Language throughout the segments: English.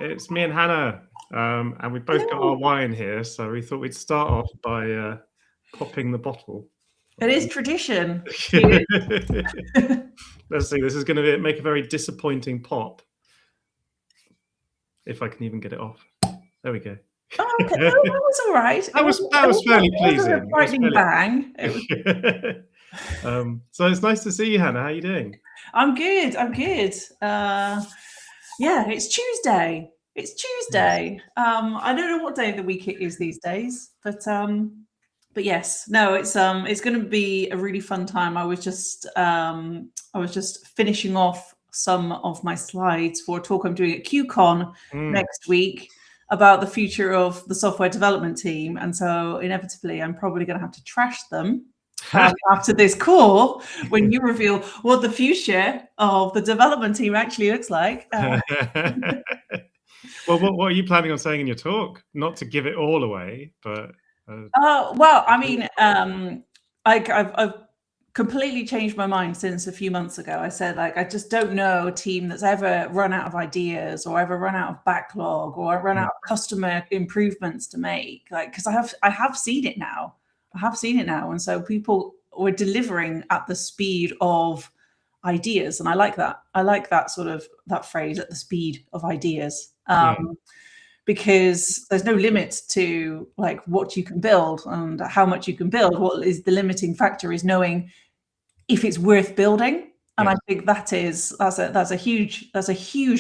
It's me and Hannah, and we both got our wine here, so we thought we'd start off by popping the bottle. It is tradition. Let's see. This is going to make a very disappointing pop. If I can even get it off. There we go. Oh, okay. No, that was all right. That was fairly pleasing. It was a frightening bang. So it's nice to see you, Hannah. How are you doing? I'm good. Yeah, it's Tuesday. I don't know what day of the week it is these days, but yes, no, it's going to be a really fun time. I was just finishing off some of my slides for a talk I'm doing at QCon next week about the future of the software development team, and so inevitably I'm probably going to have to trash them after this call when you reveal what the future of the development team actually looks like. Well, what are you planning on saying in your talk? Not to give it all away, but well, I mean, I've completely changed my mind since a few months ago. I said, like, I just don't know a team that's ever run out of ideas or ever run out of backlog or run out of customer improvements to make, like, because I have seen it now. And so people were delivering at the speed of ideas, and I like that. I like that sort of that phrase, at the speed of ideas. Because there's no limit to like what you can build and how much you can build. What is the limiting factor is knowing if it's worth building. And I think that's a huge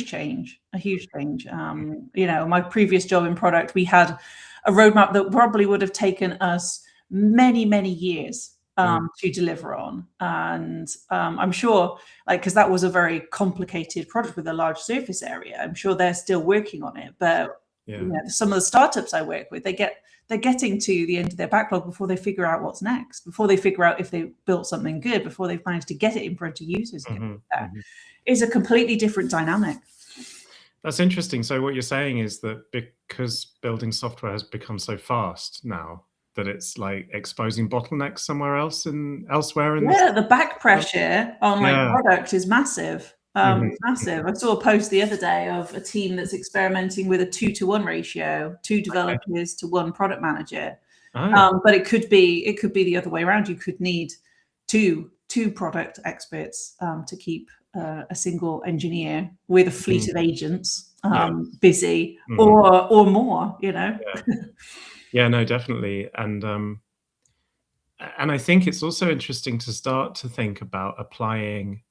change. My previous job in product, we had a roadmap that probably would have taken us many years to deliver on. And I'm sure, like, because that was a very complicated product with a large surface area, I'm sure they're still working on it. But some of the startups I work with, they're getting to the end of their backlog before they figure out what's next, before they figure out if they built something good, before they've managed to get it in front of users. It's a completely different dynamic. That's interesting. So what you're saying is that because building software has become so fast now, that it's like exposing bottlenecks somewhere else and elsewhere. The back pressure on product is massive. Massive. I saw a post the other day of a team that's experimenting with a 2-to-1 ratio, 2 developers to 1 product manager. But it could be the other way around. You could need two product experts to keep a single engineer with a fleet of agents busy or more. Yeah, no, definitely. And I think it's also interesting to start to think about applying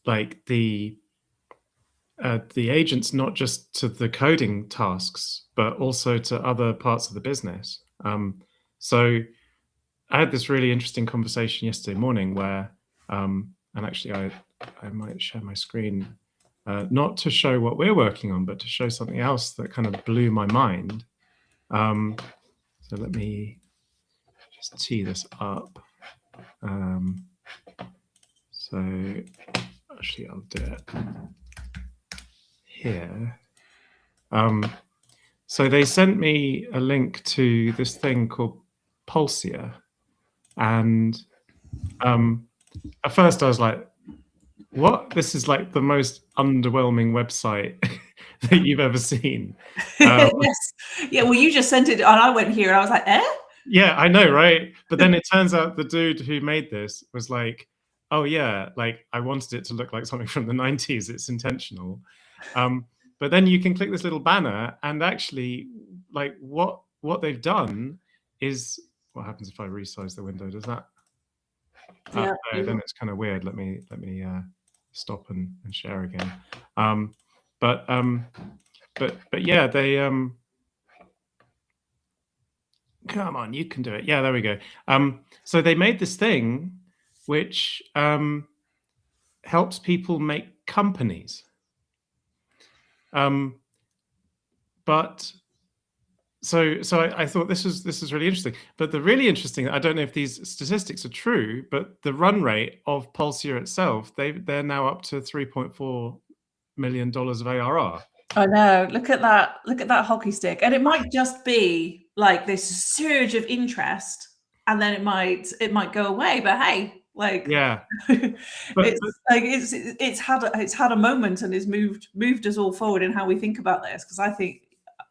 like the agents, not just to the coding tasks, but also to other parts of the business. So I had this really interesting conversation yesterday morning where, and actually I might share my screen, not to show what we're working on, but to show something else that kind of blew my mind. So let me just tee this up. So actually I'll do it here. So they sent me a link to this thing called Pulsar. And at first I was like, what? This is like the most underwhelming website that you've ever seen. Yes. Yeah, well, you just sent it and I went here and I was like, Yeah, I know, right? But then it turns out the dude who made this was like, oh yeah, like I wanted it to look like something from the 90s. It's intentional. But then you can click this little banner and actually like what they've done is, what happens if I resize the window? Does that? Then it's kind of weird. Let me stop and share again. But yeah, they come on, you can do it. Yeah, there we go. So they made this thing which helps people make companies. But so I thought this is really interesting. But the really interesting, I don't know if these statistics are true, but the run rate of Pulsar itself, they're now up to $3.4 million of ARR. I know. Look at that hockey stick. And it might just be like this surge of interest, and then it might go away. But hey, Like, yeah. it's like it's had a moment and it's moved us all forward in how we think about this. Because I think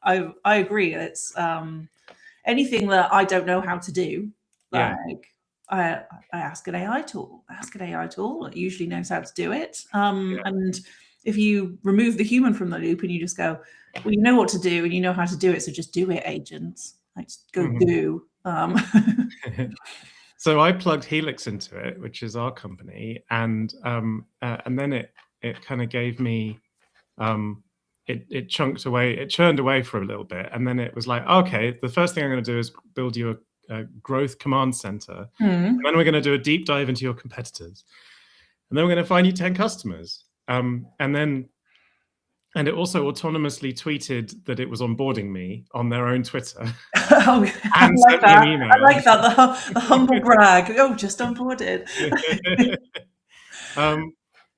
I agree. It's anything that I don't know how to do, Yeah. like I ask an AI tool. It usually knows how to do it. And if you remove the human from the loop and you just go, well, you know what to do and you know how to do it, so just do it, agents. Like, just go do. So I plugged Helix into it, which is our company, and then it kind of gave me it chunked away, it churned away for a little bit, and then it was like, okay, the first thing I'm going to do is build you a growth command center, and then we're going to do a deep dive into your competitors, and then we're going to find you 10 customers, and it also autonomously tweeted that it was onboarding me on their own Twitter. Oh, and sent me an email. I like that, the humble brag. Oh, just onboarded.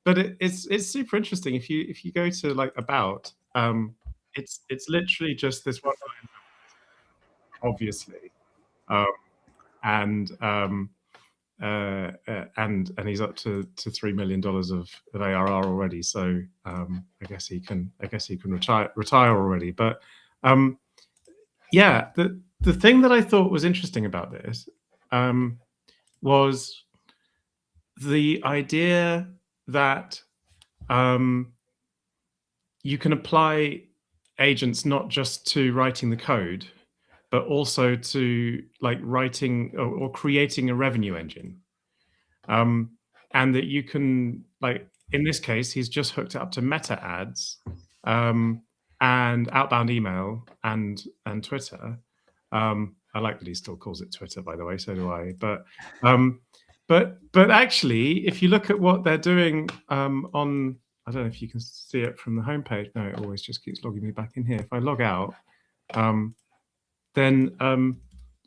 But it's super interesting. If you go to like about, it's literally just this one line, obviously, and he's up to $3 million of ARR already. So I guess he can retire already. But yeah, the thing that I thought was interesting about this was the idea that you can apply agents not just to writing the code, but also to like writing or creating a revenue engine. And that you can, like in this case, he's just hooked it up to Meta ads and outbound email and Twitter. I like that he still calls it Twitter, by the way, so do I. But actually, if you look at what they're doing on, I don't know if you can see it from the homepage. No, it always just keeps logging me back in here. If I log out, then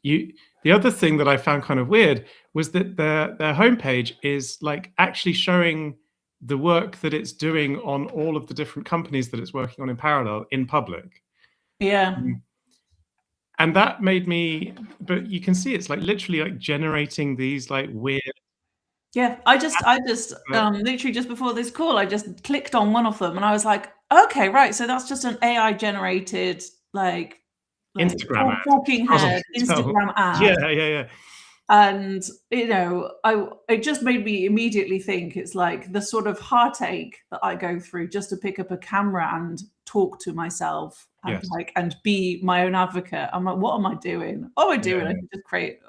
the other thing that I found kind of weird was that their homepage is like actually showing the work that it's doing on all of the different companies that it's working on in parallel in public. Yeah. And that made me, but you can see it's like literally like generating these like weird. Yeah, I just literally just before this call, I just clicked on one of them and I was like, okay, right. So that's just an AI generated like Instagram ad. talking head Instagram ad. Yeah. And it just made me immediately think it's like the sort of heartache that I go through just to pick up a camera and talk to myself and and be my own advocate. I'm like, what am I doing? What am I doing?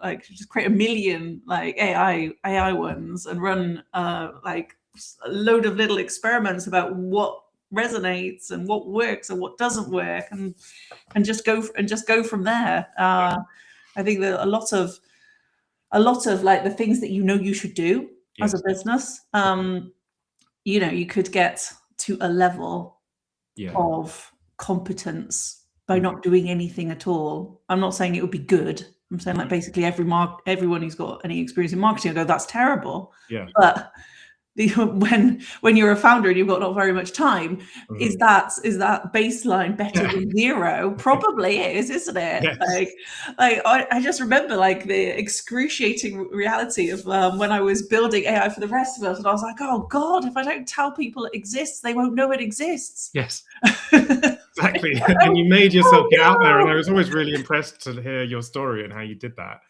I could just create a million like AI ones and run like a load of little experiments about what resonates and what works and what doesn't work and just go from there. I think that a lot of like the things that you should do as a business, you could get to a level of competence by not doing anything at all. I'm not saying it would be good. I'm saying like basically everyone who's got any experience in marketing will go, that's terrible. But when you're a founder and you've got not very much time, is that baseline better than zero? Probably is, isn't it? Like I just remember like the excruciating reality of when I was building AI for the rest of us, and I was like, oh God, if I don't tell people it exists, they won't know it exists. Yes. Exactly. And you made yourself get out there, and I was always really impressed to hear your story and how you did that.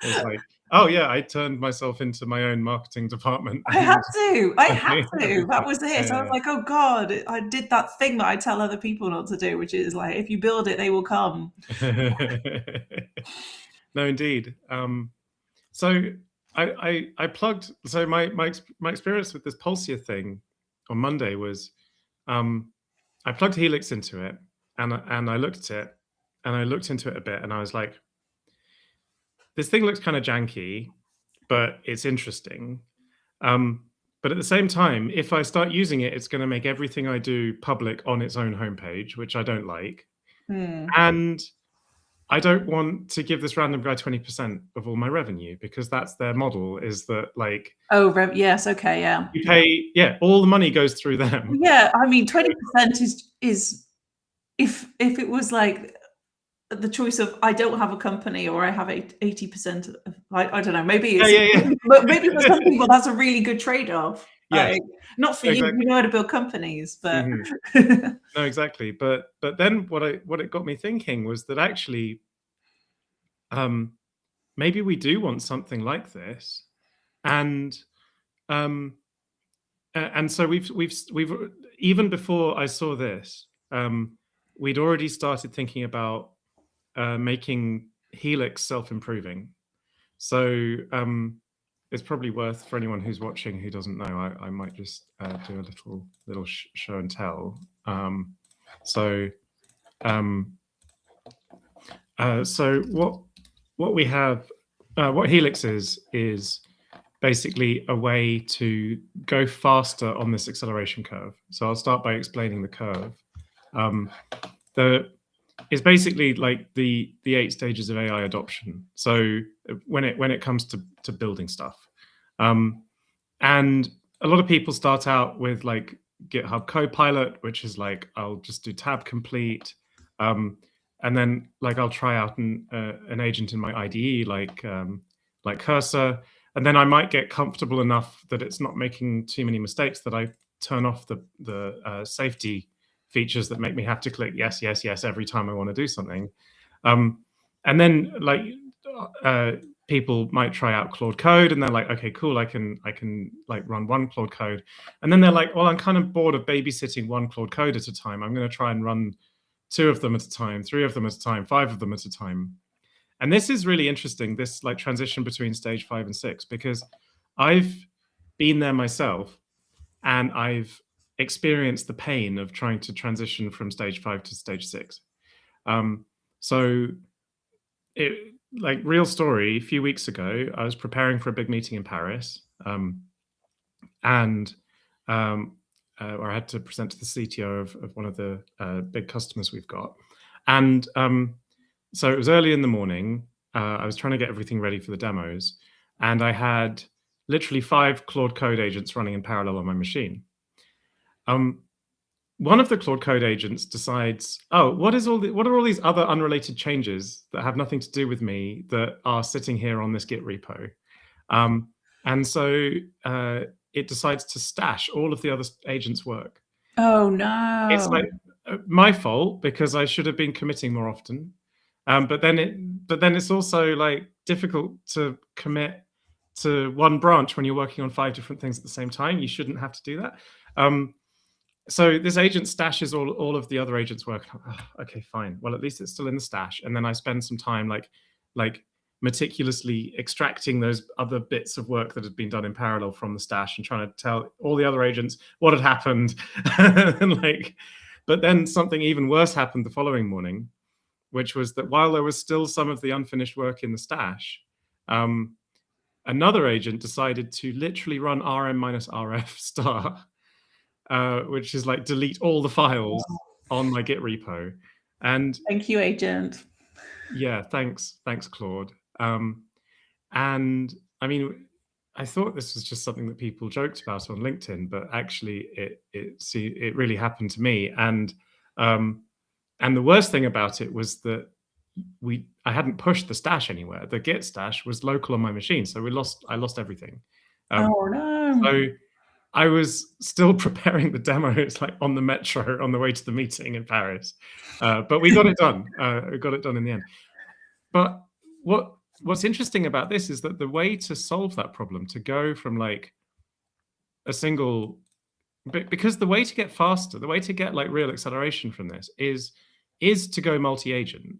It was like, oh yeah, I turned myself into my own marketing department. I had to. That was it. So I was like, oh God, I did that thing that I tell other people not to do, which is like, if you build it, they will come. No, indeed. So I plugged. So my experience with this Pulsar thing on Monday was, I plugged Helix into it, and I looked at it, and I looked into it a bit, and I was like, this thing looks kind of janky, but it's interesting. But at the same time, if I start using it, it's going to make everything I do public on its own homepage, which I don't like. And I don't want to give this random guy 20% of all my revenue, because that's their model, is that like, yes, okay, yeah, you pay, all the money goes through them. Yeah, I mean 20% is if it was like the choice of I don't have a company or I have 80% of, I don't know, maybe it's, Yeah. but maybe for some people that's a really good trade-off. Yes, Not for exactly. you know how to build companies, but No, exactly. But then what it got me thinking was that actually, maybe we do want something like this, and so we've even before I saw this, we'd already started thinking about making Helix self-improving. So it's probably worth, for anyone who's watching who doesn't know, I might just do a little show and tell. So what we have, what Helix is basically a way to go faster on this acceleration curve. So I'll start by explaining the curve. It's basically like the 8 stages of AI adoption. So when it comes to building stuff, and a lot of people start out with like GitHub Copilot, which is like I'll just do tab complete, and then like I'll try out an agent in my IDE like Cursor, and then I might get comfortable enough that it's not making too many mistakes that I turn off the safety features that make me have to click yes every time I want to do something. And then like people might try out Claude Code and they're like, okay, cool, I can like run one Claude Code. And then they're like, well, I'm kind of bored of babysitting one Claude Code at a time. I'm going to try and run 2 of them at a time, 3 of them at a time, 5 of them at a time. And this is really interesting, this like transition between stage 5 and 6, because I've been there myself and I've experienced the pain of trying to transition from stage 5 to stage 6. So it, like, real story, a few weeks ago, I was preparing for a big meeting in Paris, and where I had to present to the CTO of one of the big customers we've got. And so it was early in the morning. I was trying to get everything ready for the demos, and I had literally 5 Claude Code agents running in parallel on my machine. One of the Claude Code agents decides, oh, what are all these other unrelated changes that have nothing to do with me that are sitting here on this Git repo? And so it decides to stash all of the other agents' work. Oh no! It's like my fault because I should have been committing more often. But then it's also like difficult to commit to one branch when you're working on 5 different things at the same time. You shouldn't have to do that. So this agent stashes all of the other agents' work. Oh, okay, fine. Well, at least it's still in the stash. And then I spend some time like meticulously extracting those other bits of work that had been done in parallel from the stash and trying to tell all the other agents what had happened. But then something even worse happened the following morning, which was that while there was still some of the unfinished work in the stash, another agent decided to literally run rm-rf star, which is like delete all the files on my Git repo. And thank you, agent. Yeah, thanks, Claude. And I mean, I thought this was just something that people joked about on LinkedIn, but actually, it really happened to me. And the worst thing about it was that I hadn't pushed the stash anywhere. The Git stash was local on my machine, so I lost everything. Oh no! So I was still preparing the demos like on the metro on the way to the meeting in Paris, but we got it done. We got it done in the end. But what's interesting about this is that the way to solve that problem, to go from like a single, because the way to get faster, the way to get like real acceleration from this is to go multi-agent.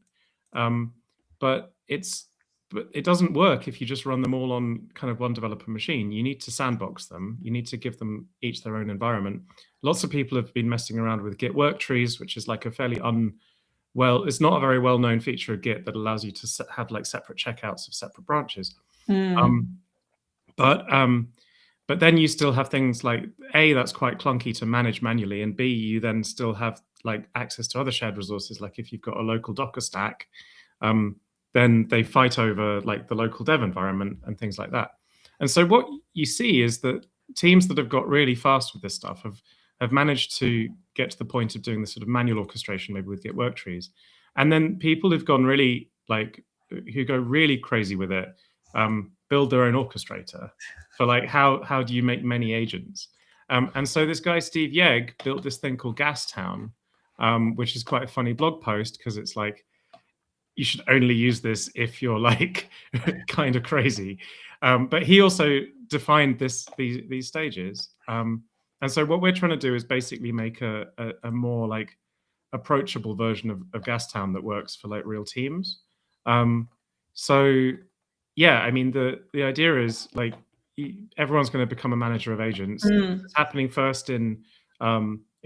But it doesn't work if you just run them all on kind of one developer machine. You need to sandbox them. You need to give them each their own environment. Lots of people have been messing around with Git work trees, which is like a fairly it's not a very well-known feature of Git that allows you to have like separate checkouts of separate branches. But then you still have things like A, that's quite clunky to manage manually, and B, you then still have like access to other shared resources. Like if you've got a local Docker stack, then they fight over like the local dev environment and things like that. And so what you see is that teams that have got really fast with this stuff have managed to get to the point of doing the sort of manual orchestration, maybe with Git work trees. And then people who've gone really like, who go really crazy with it, build their own orchestrator for like, how do you make many agents? And so this guy, Steve Yegg, built this thing called Gastown, which is quite a funny blog post because it's like, you should only use this if you're like kind of crazy. But he also defined these stages. And so what we're trying to do is basically make a more like approachable version of Gastown that works for like real teams. So yeah, I mean, the idea is like everyone's going to become a manager of agents. It's happening first in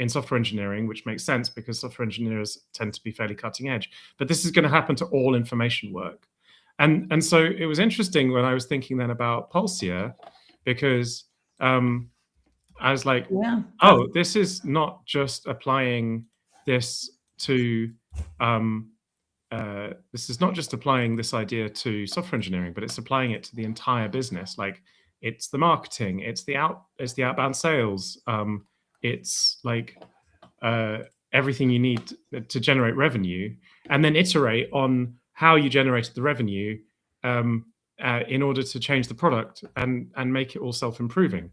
software engineering, which makes sense because software engineers tend to be fairly cutting edge. But this is going to happen to all information work. And so it was interesting when I was thinking then about Pulsea, because I was like, oh, this is not just applying this to this is not just applying this idea to software engineering, but it's applying it to the entire business. Like, it's the marketing, it's the outbound sales, it's like everything you need to generate revenue, and then iterate on how you generated the revenue in order to change the product and make it all self-improving.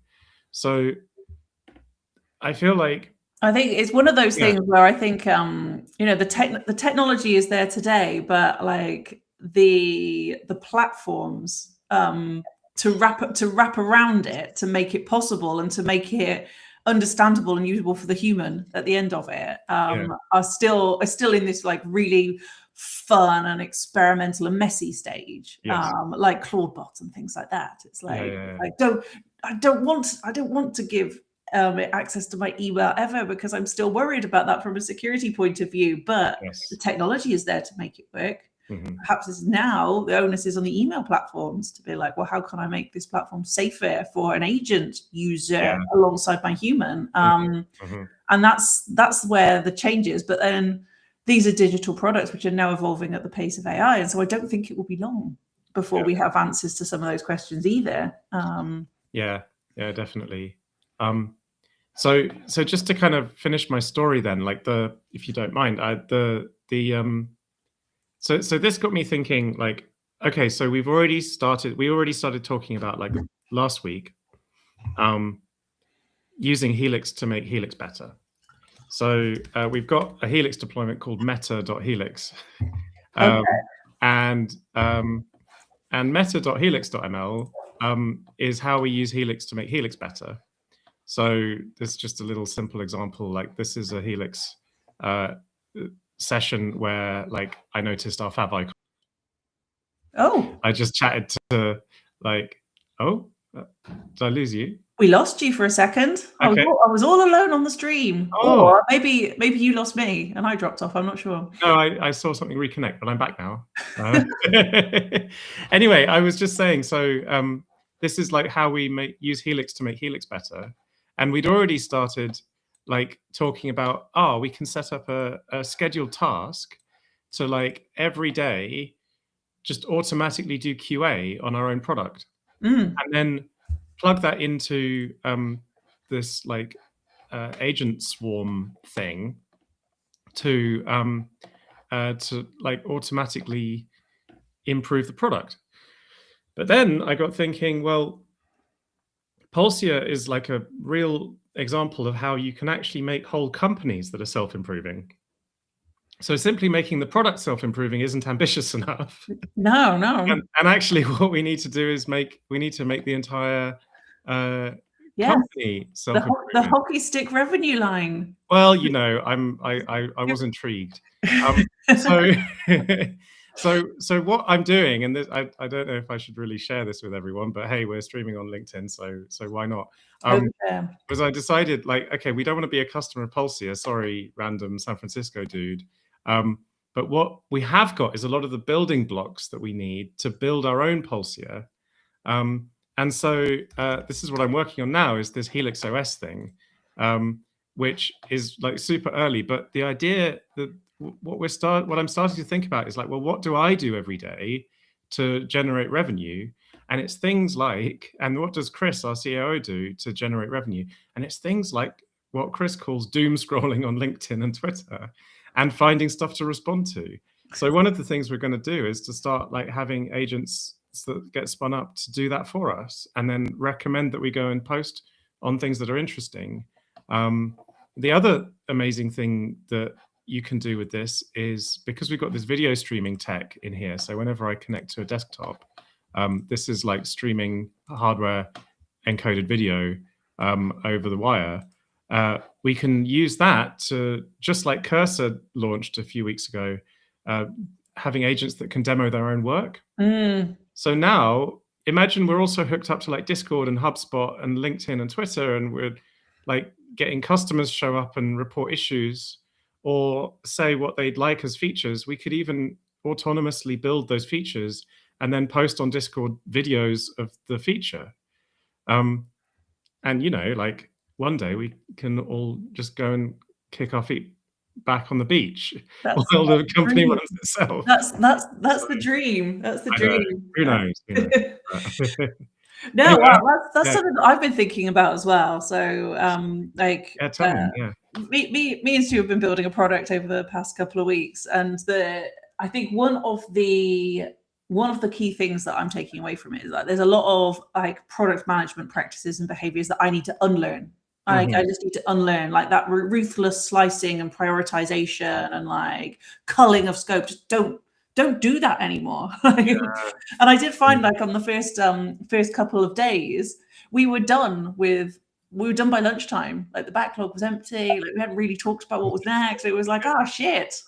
So I feel like, I think it's one of those things where I think the technology is there today, but like the platforms to wrap around it, to make it possible and to make it understandable and usable for the human at the end of it, are still in this like really fun and experimental and messy stage, like Claudebot and things like that. It's like, I don't want to give access to my email ever, because I'm still worried about that from a security point of view. But the technology is there to make it work. Perhaps it's now the onus is on the email platforms to be like, well, how can I make this platform safer for an agent user alongside my human? And that's where the change is. But then these are digital products which are now evolving at the pace of AI, and so I don't think it will be long before we have answers to some of those questions either. Yeah, definitely. So just to kind of finish my story then, like if you don't mind, so this got me thinking, like, okay, so we already started talking about, like, last week, using Helix to make Helix better. So we've got a Helix deployment called meta.helix. And meta.helix.ml is how we use Helix to make Helix better. So this is just a little simple example. Like, this is a Helix session where, like, I noticed our fav icon. I just chatted to, like, did I lose you? We lost you for a second. Okay. I was all alone on the stream. Or maybe you lost me and I dropped off. I'm not sure. No, I saw something reconnect, but I'm back now. Anyway, I was just saying, so this is like how we use Helix to make Helix better. And we'd already started like talking about, we can set up a scheduled task to, like, every day just automatically do QA on our own product, and then plug that into this like agent swarm thing to like automatically improve the product. But then I got thinking, well, Pulsea is like a real example of how you can actually make whole companies that are self-improving. So simply making the product self-improving isn't ambitious enough. No. And actually what we need to do is we need to make the entire company self-improving. The hockey stick revenue line. Well, you know, I was intrigued. So what I'm doing, and this, I don't know if I should really share this with everyone, but hey, we're streaming on LinkedIn, so why not? Because I decided, like, okay, we don't want to be a customer of Pulsea. Sorry, random San Francisco dude. But what we have got is a lot of the building blocks that we need to build our own Pulsea. And so this is what I'm working on now, is this Helix OS thing, which is like super early. But the idea that what I'm starting to think about is like, well, what do I do every day to generate revenue? And it's things like, and what does Chris, our COO, do to generate revenue? And it's things like what Chris calls doom scrolling on LinkedIn and Twitter. and finding stuff to respond to. So one of the things we're going to do is to start like having agents that get spun up to do that for us, and then recommend that we go and post on things that are interesting. The other amazing thing that you can do with this is, because we've got this video streaming tech in here, so whenever I connect to a desktop, this is like streaming hardware encoded video over the wire. We can use that to, just like Cursor launched a few weeks ago, having agents that can demo their own work. So now imagine we're also hooked up to like Discord and HubSpot and LinkedIn and Twitter, and we're like getting customers show up and report issues or say what they'd like as features. We could even autonomously build those features and then post on Discord videos of the feature. And, you know, like one day we can all just go and kick our feet back on the beach while the company runs itself. That's the dream. That's the dream. Who knows? No, well, that's something that I've been thinking about as well. So, like, me and Stu have been building a product over the past couple of weeks, and I think one of the key things that I'm taking away from it is that there's a lot of like product management practices and behaviors that I need to unlearn. I just need to unlearn, like that ruthless slicing and prioritization and like culling of scope. Just don't do that anymore. And I did find, like, on the first couple of days, we were done by lunchtime. Like the backlog was empty. Like we hadn't really talked about what was next. It was like, oh shit,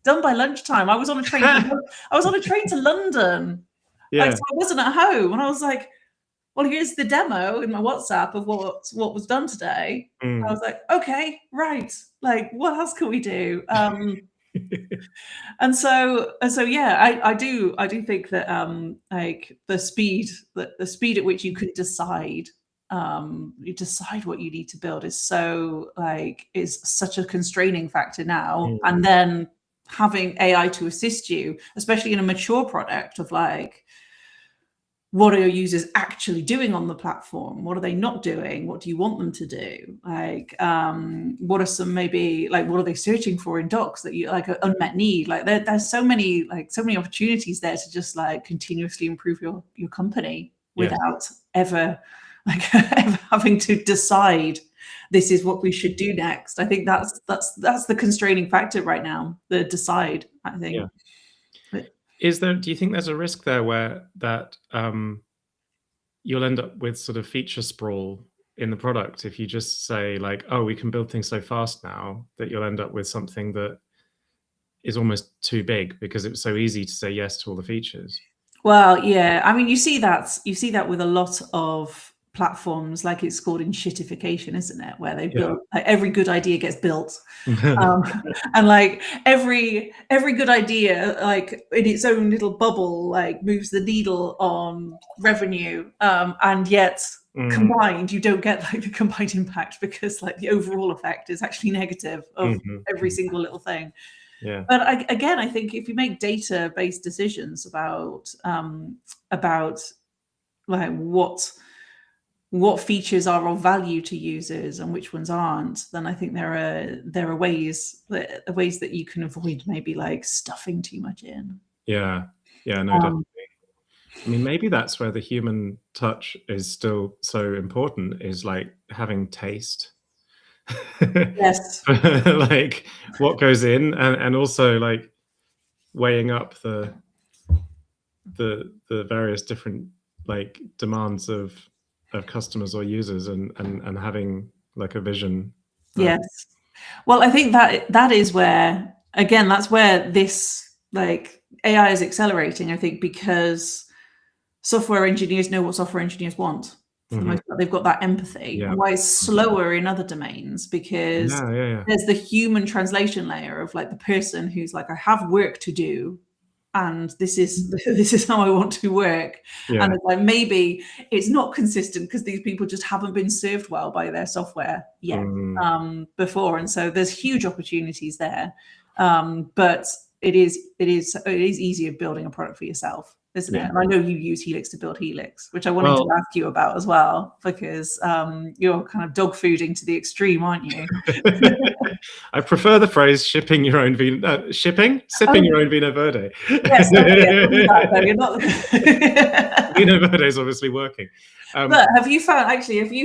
done by lunchtime. I was on a train. I was on a train to London. Like, so I wasn't at home, and I was like, well, here's the demo in my WhatsApp of what was done today. I was like, okay, right. Like, what else can we do? And so yeah, I do think that like the speed at which you can decide what you need to build is such a constraining factor now. And then having AI to assist you, especially in a mature product, of like, what are your users actually doing on the platform? What are they not doing? What do you want them to do? Like, what are some, maybe, like, what are they searching for in docs that you like, an unmet need? Like, there's so many opportunities there to just like continuously improve your company without ever having to decide this is what we should do next. I think that's the constraining factor right now. The decide, I think. Yeah. Do you think there's a risk there where that you'll end up with sort of feature sprawl in the product if you just say like, oh, we can build things so fast now, that you'll end up with something that is almost too big because it was so easy to say yes to all the features? Well, yeah, I mean, you see that with a lot of platforms, like it's called enshittification, isn't it? Where they build, like, every good idea gets built, and like every good idea, like in its own little bubble, like moves the needle on revenue, and yet combined, you don't get like the combined impact, because like the overall effect is actually negative of every single little thing. Yeah. But I think if you make data-based decisions about like what features are of value to users and which ones aren't, then I think there are ways that you can avoid maybe like stuffing too much in. Yeah, no, definitely. I mean, maybe that's where the human touch is still so important, is like having taste. Yes. Like what goes in, and also like weighing up the various different like demands of customers or users, and having like a vision. Yes. Well, I think that is where, again, that's where this like AI is accelerating, I think, because software engineers know what software engineers want. For the most part, they've got that empathy. And why it's slower in other domains, because there's the human translation layer of like the person who's like, I have work to do, and this is how I want to work. And it's like, maybe it's not consistent because these people just haven't been served well by their software yet before, and so there's huge opportunities there. But it is easier building a product for yourself. isn't Yeah. it? And I know you use Helix to build Helix, which I wanted Well, to ask you about as well, because you're kind of dog fooding to the extreme, aren't you? I prefer the phrase "shipping your own vino." Sipping your own vino verde. Yes, okay, I believe that, though. You're not. Vino verde is obviously working. But have you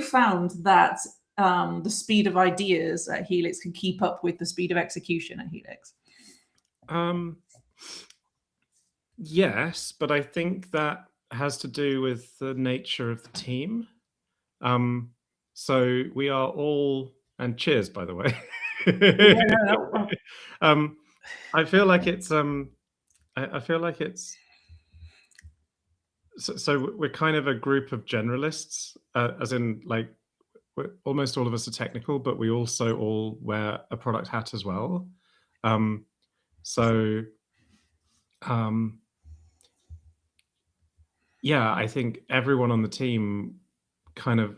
found that the speed of ideas at Helix can keep up with the speed of execution at Helix? Yes, but I think that has to do with the nature of the team. So we are all, and cheers, by the way. I feel like it's I feel like it's so we're kind of a group of generalists, as in like almost all of us are technical, but we also all wear a product hat as well. So yeah, I think everyone on the team kind of,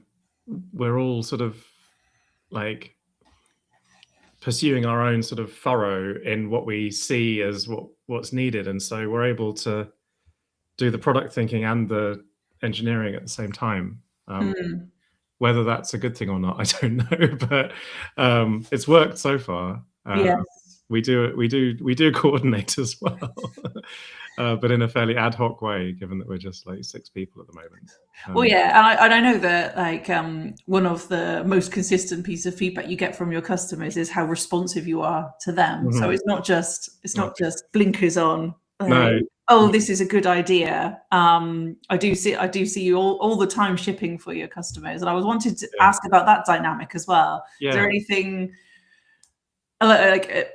we're all sort of like pursuing our own sort of furrow in what we see as what's needed, and so we're able to do the product thinking and the engineering at the same time. Whether that's a good thing or not, I don't know, but it's worked so far. Yes. We do coordinate as well, but in a fairly ad hoc way, given that we're just like 6 people at the moment. Well, yeah, and I know that like one of the most consistent pieces of feedback you get from your customers is how responsive you are to them. So it's not just blinkers on. No. Oh, this is a good idea. I do see you all the time shipping for your customers, and I was wanted to ask about that dynamic as well. Yeah. Is there anything like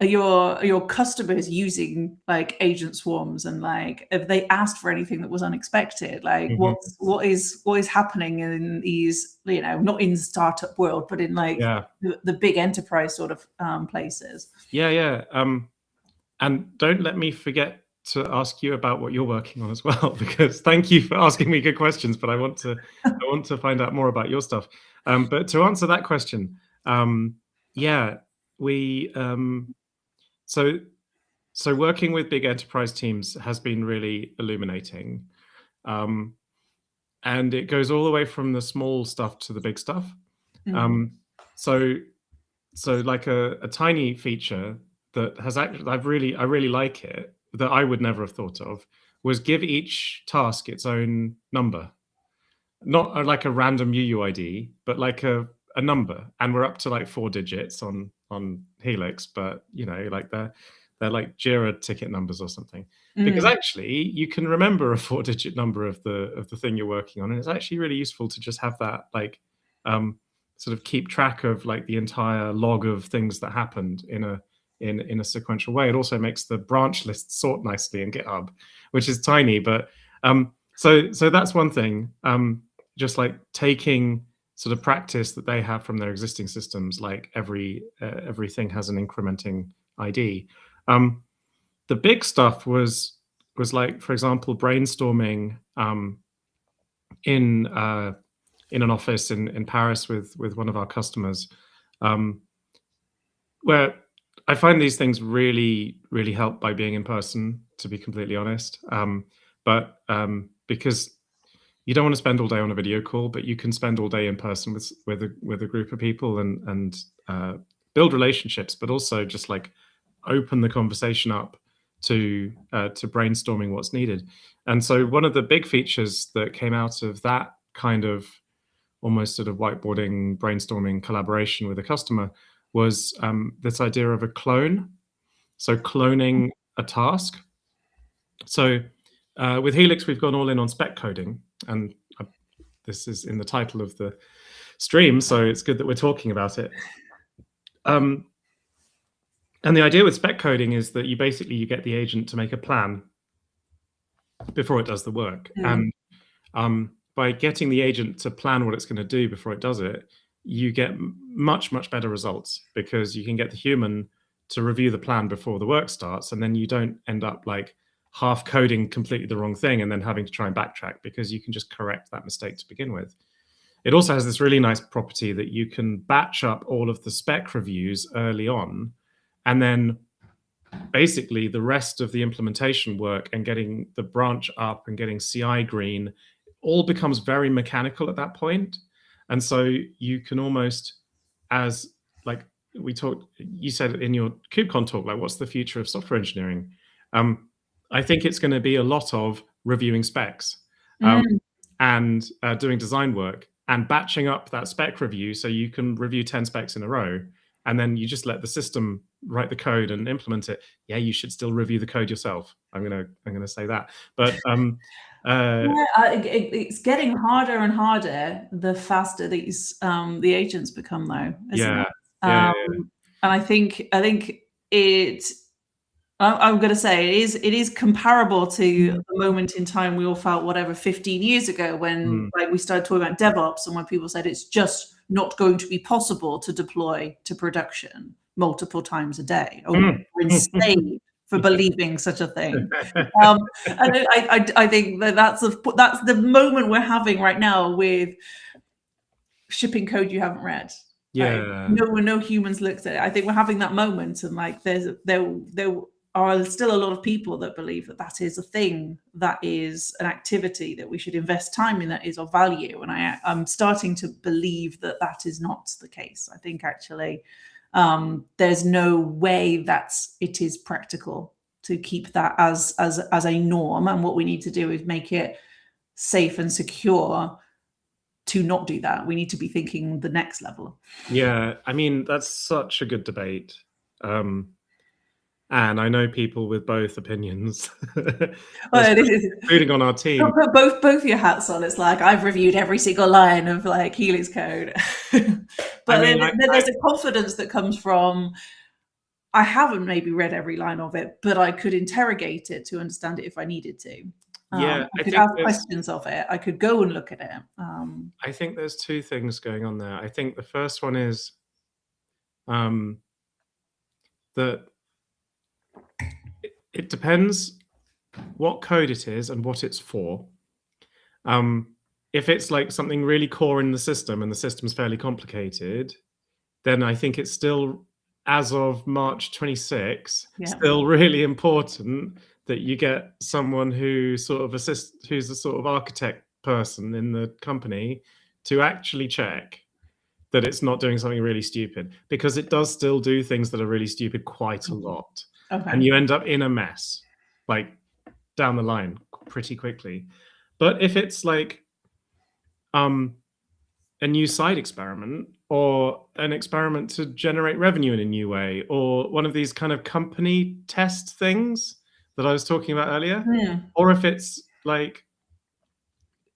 are your customers using like agent swarms, and like have they asked for anything that was unexpected? Like what is happening in these, you know, not in the startup world, but in like the big enterprise sort of places? Yeah. And don't let me forget to ask you about what you're working on as well, because thank you for asking me good questions, but I want to find out more about your stuff. But to answer that question, yeah, we so working with big enterprise teams has been really illuminating, and it goes all the way from the small stuff to the big stuff. So like a tiny feature that has actually, I really like it, that I would never have thought of, was give each task its own number. Not like a random UUID, but like a number. And we're up to like 4 digits on Helix, but you know, like they're like Jira ticket numbers or something. Because actually you can remember a 4-digit number of the thing you're working on. And it's actually really useful to just have that like sort of keep track of like the entire log of things that happened in a sequential way. It also makes the branch list sort nicely in GitHub, which is tiny, but so that's one thing. Just like taking sort of practice that they have from their existing systems, like everything has an incrementing ID. The big stuff was like, for example, brainstorming in an office in Paris with one of our customers, where I find these things really help by being in person, to be completely honest. But because you don't want to spend all day on a video call, but you can spend all day in person with a group of people and build relationships, but also just like open the conversation up to brainstorming what's needed. And so one of the big features that came out of that kind of almost sort of whiteboarding, brainstorming collaboration with a customer was this idea of a clone. So cloning a task. So with Helix, we've gone all in on spec coding, and this is in the title of the stream, so it's good that we're talking about it. And the idea with spec coding is that you get the agent to make a plan before it does the work. And by getting the agent to plan what it's going to do before it does it, you get much better results, because you can get the human to review the plan before the work starts, and then you don't end up like half coding completely the wrong thing and then having to try and backtrack, because you can just correct that mistake to begin with. It also has this really nice property that you can batch up all of the spec reviews early on, and then basically the rest of the implementation work and getting the branch up and getting CI green all becomes very mechanical at that point. And so you can almost, as like we talked, you said in your KubeCon talk, like what's the future of software engineering? I think it's going to be a lot of reviewing specs and doing design work and batching up that spec review so you can review 10 specs in a row. And then you just let the system write the code and implement it. Yeah, you should still review the code yourself. I'm gonna say that. But it's getting harder and harder the faster these the agents become, though, isn't it? And I think it. I'm going to say it is comparable to the moment in time we all felt, whatever, 15 years ago when like we started talking about DevOps, and when people said it's just not going to be possible to deploy to production multiple times a day. Oh, we're insane for believing such a thing. And I think that's the moment we're having right now with shipping code you haven't read. Yeah. No humans looked at it. I think we're having that moment, and like there are still a lot of people that believe that that is a thing, that is an activity that we should invest time in, that is of value. And I'm starting to believe that that is not the case. I think actually there's no way that it is practical to keep that as a norm. And what we need to do is make it safe and secure to not do that. We need to be thinking the next level. Yeah, I mean, that's such a good debate. And I know people with both opinions, including on our team. Put both your hats on. It's like, I've reviewed every single line of like Helix code. But then there's a confidence that comes from, I haven't maybe read every line of it, but I could interrogate it to understand it if I needed to. Yeah, I could ask questions of it. I could go and look at it. I think there's two things going on there. I think the first one is that it depends what code it is and what it's for. If it's like something really core in the system and the system's fairly complicated, then I think it's still, as of March 26, still really important that you get someone who sort of who's a sort of architect person in the company to actually check that it's not doing something really stupid, because it does still do things that are really stupid quite a lot. And you end up in a mess, like down the line pretty quickly. But if it's like a new side experiment, or an experiment to generate revenue in a new way, or one of these kind of company test things that I was talking about earlier, or if it's like,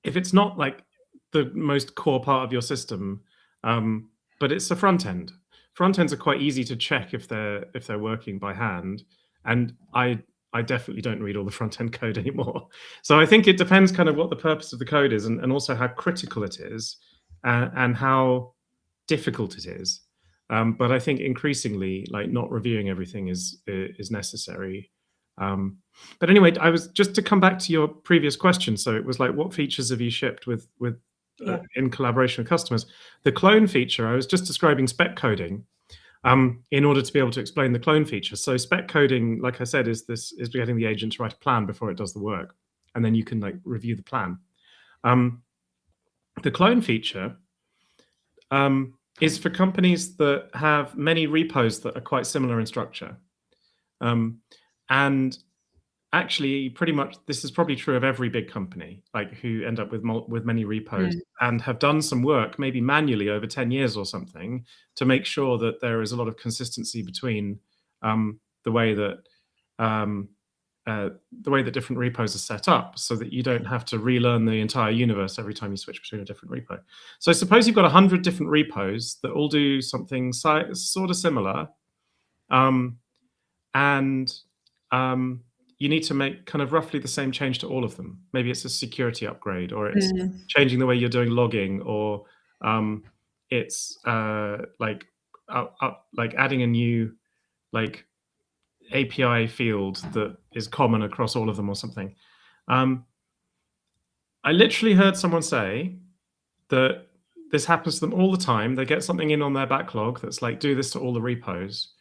if it's not like the most core part of your system, but it's a front end. Front ends are quite easy to check if they're working by hand, and I definitely don't read all the front end code anymore. So I think it depends kind of what the purpose of the code is, and also how critical it is, and how difficult it is. But I think increasingly, like, not reviewing everything is necessary. But anyway, I was just to come back to your previous question. So it was like, what features have you shipped with in collaboration with customers? The clone feature, I was just describing spec coding in order to be able to explain the clone feature. So spec coding, like I said, is getting the agent to write a plan before it does the work, and then you can like review the plan. The clone feature is for companies that have many repos that are quite similar in structure. And actually, pretty much, this is probably true of every big company, like who end up with many repos and have done some work, maybe manually over 10 years or something, to make sure that there is a lot of consistency between the way that different repos are set up, so that you don't have to relearn the entire universe every time you switch between a different repo. So suppose you've got 100 different repos that all do something sort of similar, and you need to make kind of roughly the same change to all of them. Maybe it's a security upgrade, or it's changing the way you're doing logging, or it's like adding a new like API field that is common across all of them or something. I literally heard someone say that this happens to them all the time. They get something in on their backlog that's like, do this to all the repos,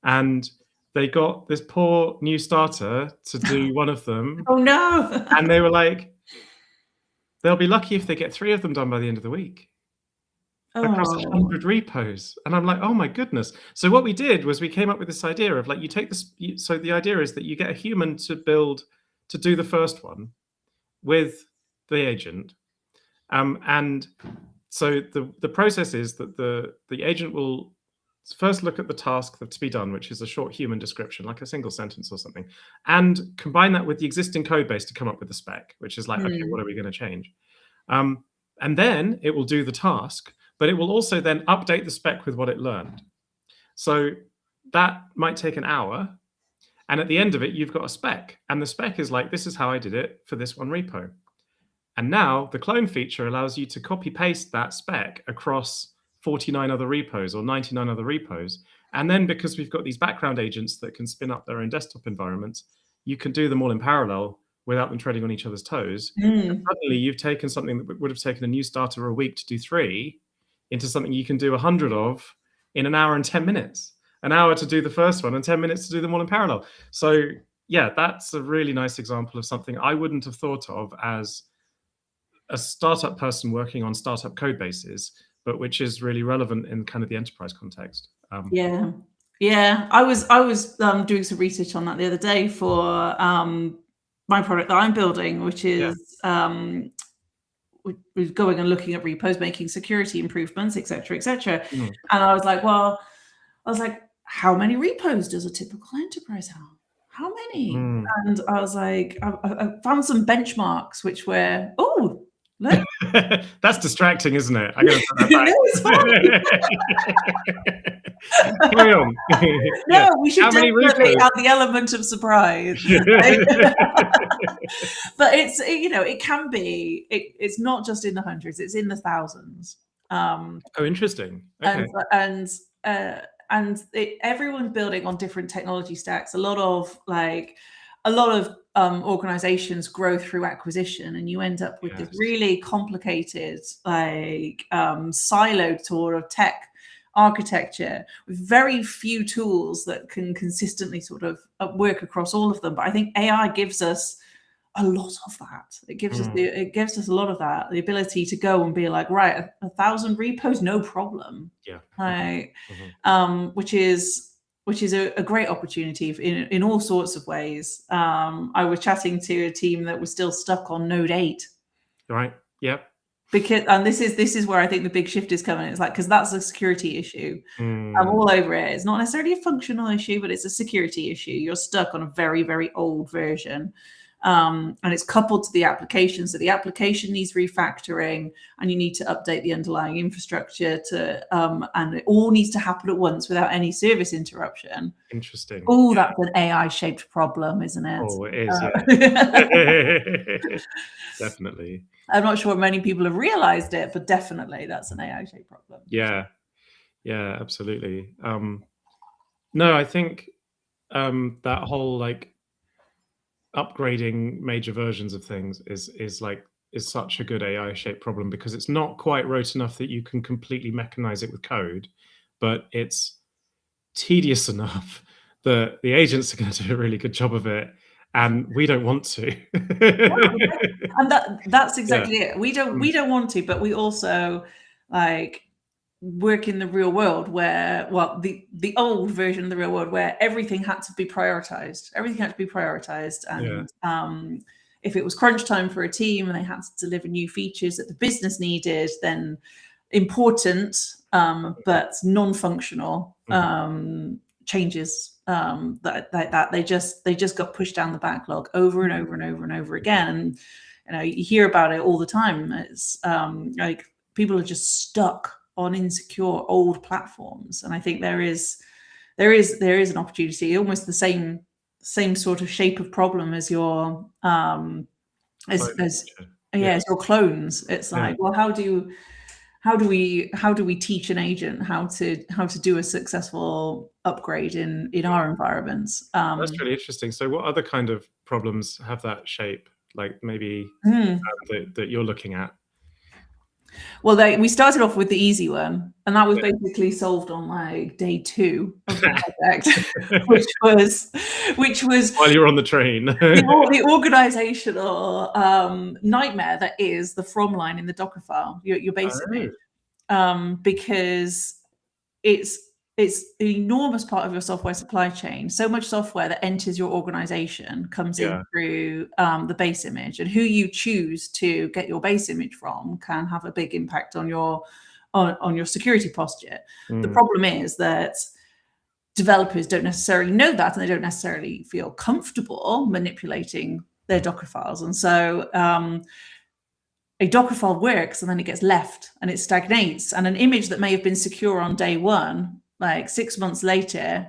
and they got this poor new starter to do one of them. Oh no. And they were like, they'll be lucky if they get 3 of them done by the end of the week across Oh. 100 repos. And I'm like, oh my goodness. So what we did was we came up with this idea of like, you take this. So the idea is that you get a human to do the first one with the agent. And so the process is that the agent will first look at the task to be done, which is a short human description, like a single sentence or something, and combine that with the existing code base to come up with the spec, which is like, okay, what are we going to change? And then it will do the task, but it will also then update the spec with what it learned. So that might take an hour. And at the end of it, you've got a spec. And the spec is like, this is how I did it for this one repo. And now the clone feature allows you to copy paste that spec across 49 other repos or 99 other repos. And then because we've got these background agents that can spin up their own desktop environments, you can do them all in parallel without them treading on each other's toes. And suddenly you've taken something that would have taken a new starter a week to do 3 into something you can do 100 of in an hour and 10 minutes. An hour to do the first one and 10 minutes to do them all in parallel. So yeah, that's a really nice example of something I wouldn't have thought of as a startup person working on startup code bases, but which is really relevant in kind of the enterprise context. Yeah. I was doing some research on that the other day for my product that I'm building, which is we're going and looking at repos, making security improvements, etc., etc. And I was like, how many repos does a typical enterprise have? How many? And I was like, I found some benchmarks which were, look. That's distracting, isn't it? I'm going to put that back. Carry on. No, we should definitely add the element of surprise. But it's, it can be, it's not just in the hundreds, it's in the thousands. Interesting. Okay. And everyone's building on different technology stacks. A lot of organizations grow through acquisition, and you end up with this really complicated, siloed sort of tech architecture with very few tools that can consistently sort of work across all of them. But I think AI gives us a lot of that. It gives us a lot of that, the ability to go and be like, right, 1,000 repos, no problem. Which is a great opportunity in all sorts of ways. I was chatting to a team that was still stuck on Node 8. Right. Yep. And this is where I think the big shift is coming. It's like, because that's a security issue. I'm all over it. It's not necessarily a functional issue, but it's a security issue. You're stuck on a very, very old version. And it's coupled to the application. So the application needs refactoring, and you need to update the underlying infrastructure and it all needs to happen at once without any service interruption. Interesting. Oh, that's an AI-shaped problem, isn't it? Oh, it is. Definitely. I'm not sure many people have realized it, but definitely that's an AI-shaped problem. Yeah, absolutely. No, I think that whole upgrading major versions of things is such a good AI-shaped problem, because it's not quite rote enough that you can completely mechanize it with code, but it's tedious enough that the agents are going to do a really good job of it, and we don't want to. And that's exactly it. We don't want to, but we also work in the real world where, well, the old version of the real world where everything had to be prioritized. And if it was crunch time for a team and they had to deliver new features that the business needed, then important but non-functional changes that they just got pushed down the backlog over and over and over and over again. And you hear about it all the time. It's people are just stuck on insecure old platforms, and I think there is an opportunity, almost the same sort of shape of problem as your as your clones. It's like, well, how do we teach an agent how to do a successul upgrade in our environments? That's really interesting. So what other kind of problems have that shape, like maybe that you're looking at? Well, we started off with the easy one, and that was basically solved on like day 2 of the project, which was While you're on the train. the organizational nightmare that is the from line in the Docker file, your base image, because it's an enormous part of your software supply chain. So much software that enters your organization comes in through the base image, and who you choose to get your base image from can have a big impact on your security posture. The problem is that developers don't necessarily know that, and they don't necessarily feel comfortable manipulating their Docker files. And so a Docker file works, and then it gets left and it stagnates. And an image that may have been secure on day 1, like 6 months later,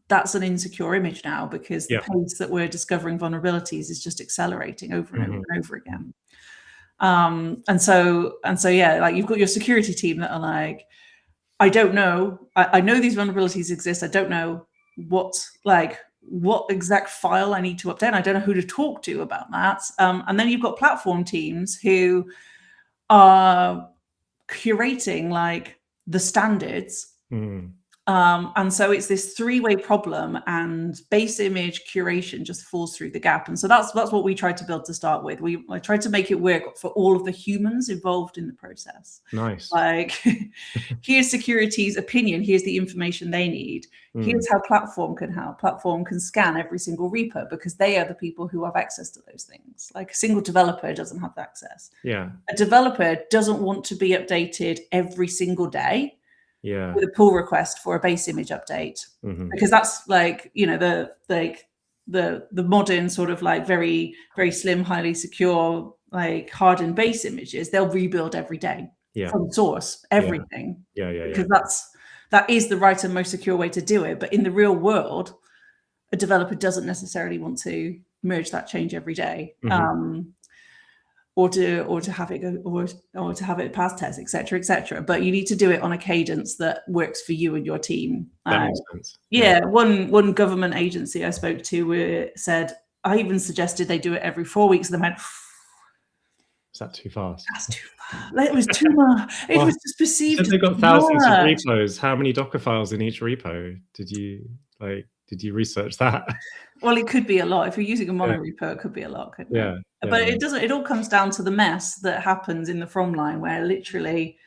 that's an insecure image now, because the pace that we're discovering vulnerabilities is just accelerating over and over and over again. And so yeah, like you've got your security team that are like, I don't know. I know these vulnerabilities exist. I don't know what exact file I need to update. I don't know who to talk to about that. And then you've got platform teams who are curating like the standards. And so it's this 3-way problem, and base image curation just falls through the gap. And so that's what we tried to build to start with. I tried to make it work for all of the humans involved in the process. Nice. Like, here's security's opinion. Here's the information they need. Here's how platform can help. Platform can scan every single repo, because they are the people who have access to those things. Like, a single developer doesn't have access. Yeah. A developer doesn't want to be updated every single day. Yeah. With a pull request for a base image update, because that's like, you know, the modern sort of like very, very slim, highly secure, like hardened base images, they'll rebuild every day from source, everything. Because that is the right and most secure way to do it. But in the real world, a developer doesn't necessarily want to merge that change every day. Or to have it go, or to have it pass tests, etc., etc. But you need to do it on a cadence that works for you and your team. That makes sense. Yeah, one government agency I spoke to said, I even suggested they do it every 4 weeks, and they went, is that too fast? That's too fast. It was too much. It was just perceived. They've got thousands of repos. How many Docker files in each repo? Did you research that? Well, it could be a lot. If you're using a mono repo, it could be a lot, couldn't it? But it doesn't. It all comes down to the mess that happens in the from line, where literally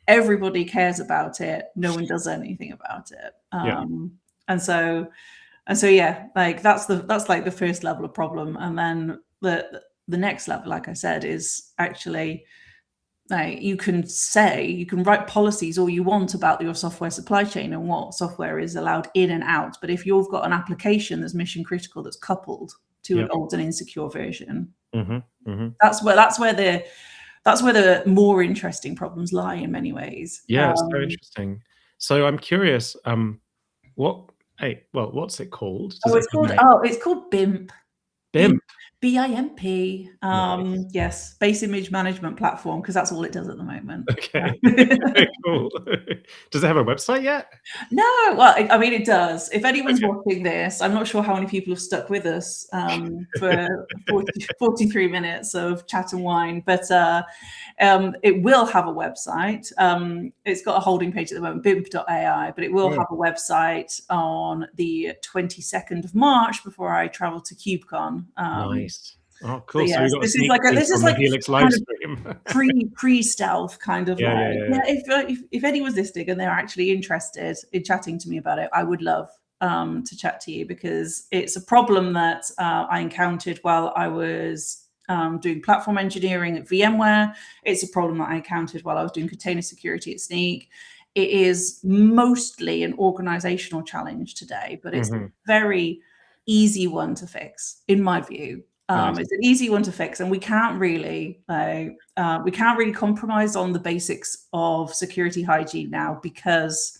everybody cares about it. No one does anything about it. And so yeah, like that's like the first level of problem. And then the next level, like I said, is actually, like, you can write policies all you want about your software supply chain and what software is allowed in and out. But if you've got an application that's mission critical, that's coupled to an old and insecure version, that's where the more interesting problems lie in many ways. Yeah, it's so interesting. So I'm curious, what's it called? It's called BIMP. BIMP. BIMP. Nice. Yes, base image management platform, because that's all it does at the moment. Okay. Cool. Does it have a website yet? No, well, I mean, it does. If anyone's watching this, I'm not sure how many people have stuck with us for 43 minutes of chat and wine, but it will have a website. It's got a holding page at the moment, bimp.ai, but it will have a website on the 22nd of March before I travel to KubeCon. Nice. Oh, cool. So yes, this is like Helix live stream. pre-stealth kind of if anyone's listening and they're actually interested in chatting to me about it, I would love to chat to you, because it's a problem that I encountered while I was doing platform engineering at VMware. It's a problem that I encountered while I was doing container security at Sneak. It is mostly an organizational challenge today, but it's a very easy one to fix, in my view. It's an easy one to fix, and we can't really compromise on the basics of security hygiene now, because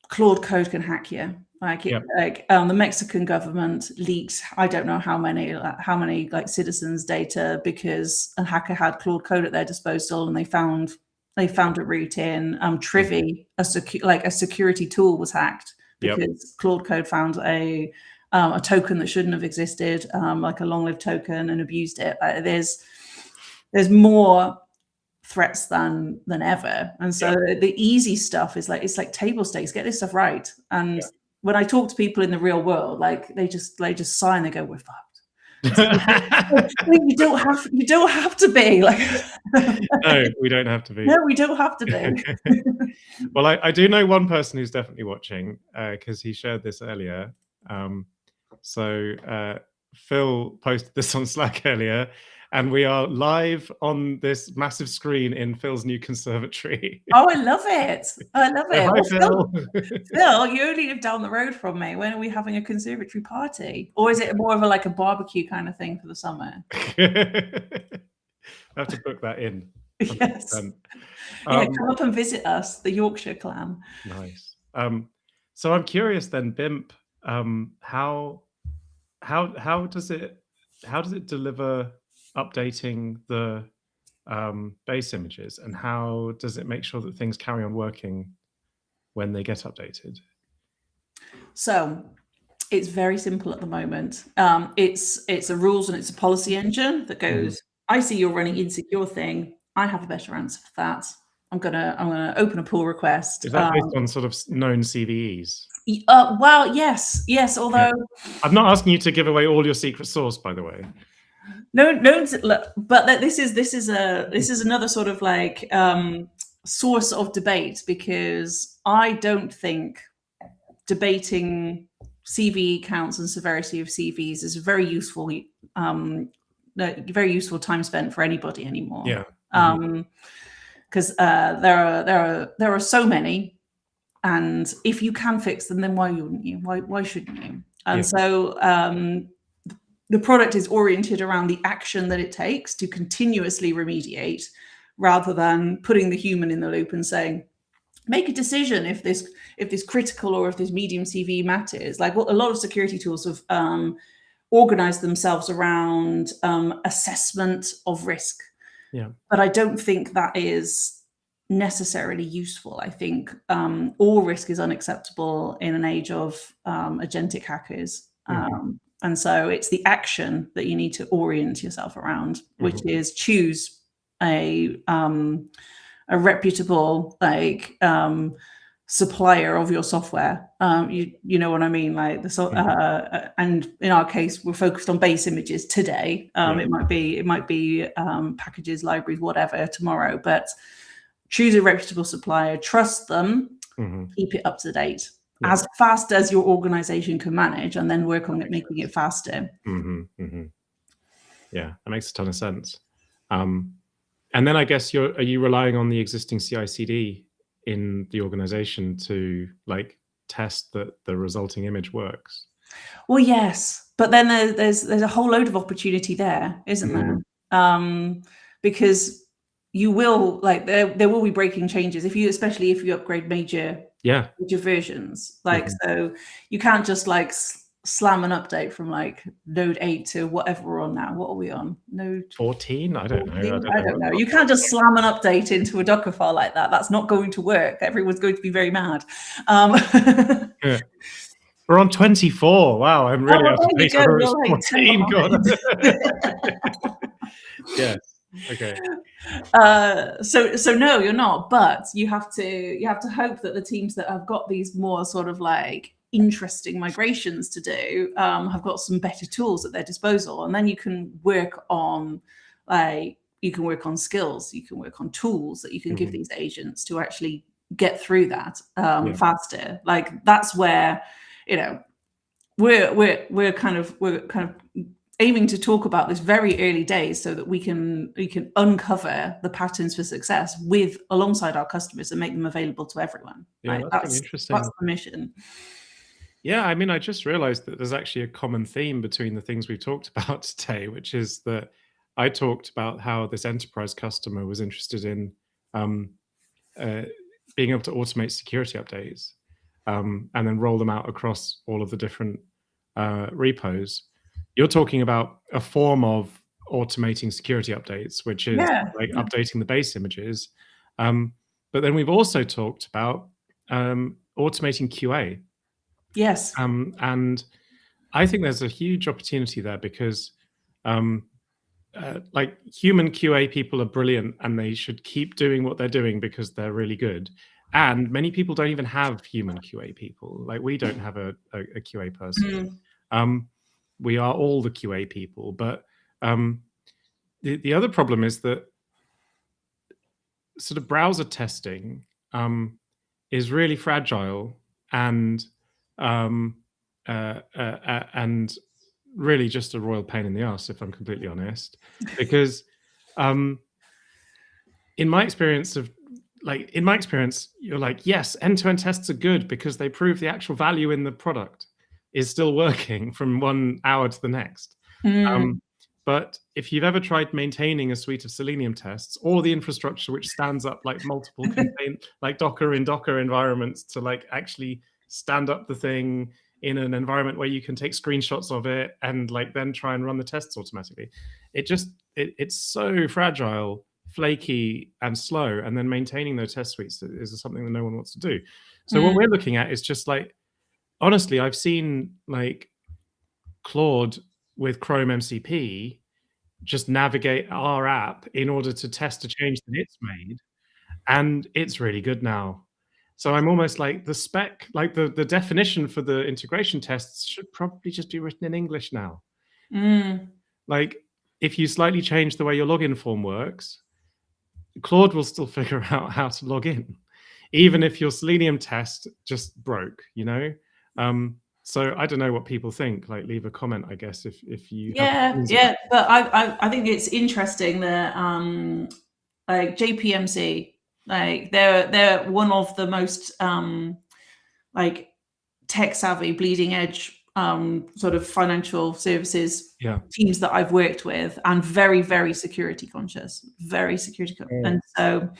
Claude Code can hack you. The Mexican government leaked, I don't know how many like citizens' data, because a hacker had Claude Code at their disposal, and they found a route in. Trivy, a security tool, was hacked because Claude Code found a token that shouldn't have existed, like a long-lived token, and abused it. There's more threats than ever. And so the easy stuff is like, it's like table stakes, get this stuff right. And when I talk to people in the real world, like they just sigh and they go, we're fucked. You don't have to be like. No, we don't have to be. No, we don't have to be. Well, I do know one person who's definitely watching, because he shared this earlier. So Phil posted this on Slack earlier, and we are live on this massive screen in Phil's new conservatory. Oh, I love it. I love it. Hi, Phil. Phil, you only live down the road from me. When are we having a conservatory party? Or is it more of a barbecue kind of thing for the summer? I have to book that in. 100%. Yes. Come up and visit us, the Yorkshire clan. Nice. So I'm curious then, BIMP, how does it deliver updating the base images, and how does it make sure that things carry on working when they get updated? So it's very simple at the moment. It's a rules and it's a policy engine that goes, I see you're running insecure thing. I have a better answer for that. I'm gonna open a pull request. Is that based on sort of known CVEs? Well, yes. Although I'm not asking you to give away all your secret sauce, by the way. No, but this is another sort of like source of debate, because I don't think debating CVE counts and severity of CVs is a very useful time spent for anybody anymore. Yeah. Because there are so many, and if you can fix them, then why wouldn't you? Why shouldn't you? And so the product is oriented around the action that it takes to continuously remediate, rather than putting the human in the loop and saying, make a decision if this critical or if this medium CV matters. Like a lot of security tools have organized themselves around assessment of risk. Yeah. But I don't think that is necessarily useful. I think all risk is unacceptable in an age of agentic hackers. And so it's the action that you need to orient yourself around, which is choose a reputable supplier of your software. You know what I mean? Like and in our case, we're focused on base images today. It might be packages, libraries, whatever tomorrow. But choose a reputable supplier, trust them, keep it up to date. As fast as your organization can manage, and then work on making it faster. Yeah, that makes a ton of sense. And then I guess are you relying on the existing CI/CD in the organization to test that the resulting image works? Well, yes, but then there's a whole load of opportunity there, isn't there? Because you will there will be breaking changes especially if you upgrade major versions. So you can't just slam an update from node 8 to whatever we're on now. What are we on? Node 14? I don't know. I don't know. You can't just slam an update into a Docker file like that. That's not going to work. Everyone's going to be very mad. We're on 24. Wow, I'm really out of date. 14. God. Yes. Okay. So no, you're not. But you have to hope that the teams that have got these more sort of interesting migrations to do have got some better tools at their disposal, and then you can work on skills, you can work on tools that you can give these agents to actually get through that faster. That's where we're kind of aiming to talk about this very early days, so that we can uncover the patterns for success alongside our customers and make them available to everyone. That's interesting. That's the mission. Yeah, I mean, I just realized that there's actually a common theme between the things we've talked about today, which is that I talked about how this enterprise customer was interested in being able to automate security updates and then roll them out across all of the different repos. You're talking about a form of automating security updates, which is updating the base images. But then we've also talked about automating QA. Yes. And I think there's a huge opportunity there, because like human QA people are brilliant and they should keep doing what they're doing because they're really good. And many people don't even have human QA people. Like we don't have a QA person. We are all the QA people. But the other problem is that sort of browser testing is really fragile and really just a royal pain in the ass, if I'm completely honest, because in my experience, you're like, yes, end-to-end tests are good because they prove the actual value in the product is still working from 1 hour to the next. But if you've ever tried maintaining a suite of Selenium tests or the infrastructure which stands up like multiple like Docker environments to like actually stand up the thing in an environment where you can take screenshots of it and like then try and run the tests automatically, it's so fragile, flaky and slow, and then maintaining those test suites is something that no one wants to do. So what we're looking at is just like, honestly, I've seen like Claude with Chrome MCP just navigate our app in order to test a change that it's made, and it's really good now. So I'm almost like the spec, like the definition for the integration tests should probably just be written in English now. Like if you slightly change the way your login form works, Claude will still figure out how to log in, even if your Selenium test just broke, you know? So I don't know what people think. Like, leave a comment, I guess, if you yeah. But I think it's interesting that like JPMC, like they're one of the most like tech savvy, bleeding edge sort of financial services teams that I've worked with, and very, very security conscious, and so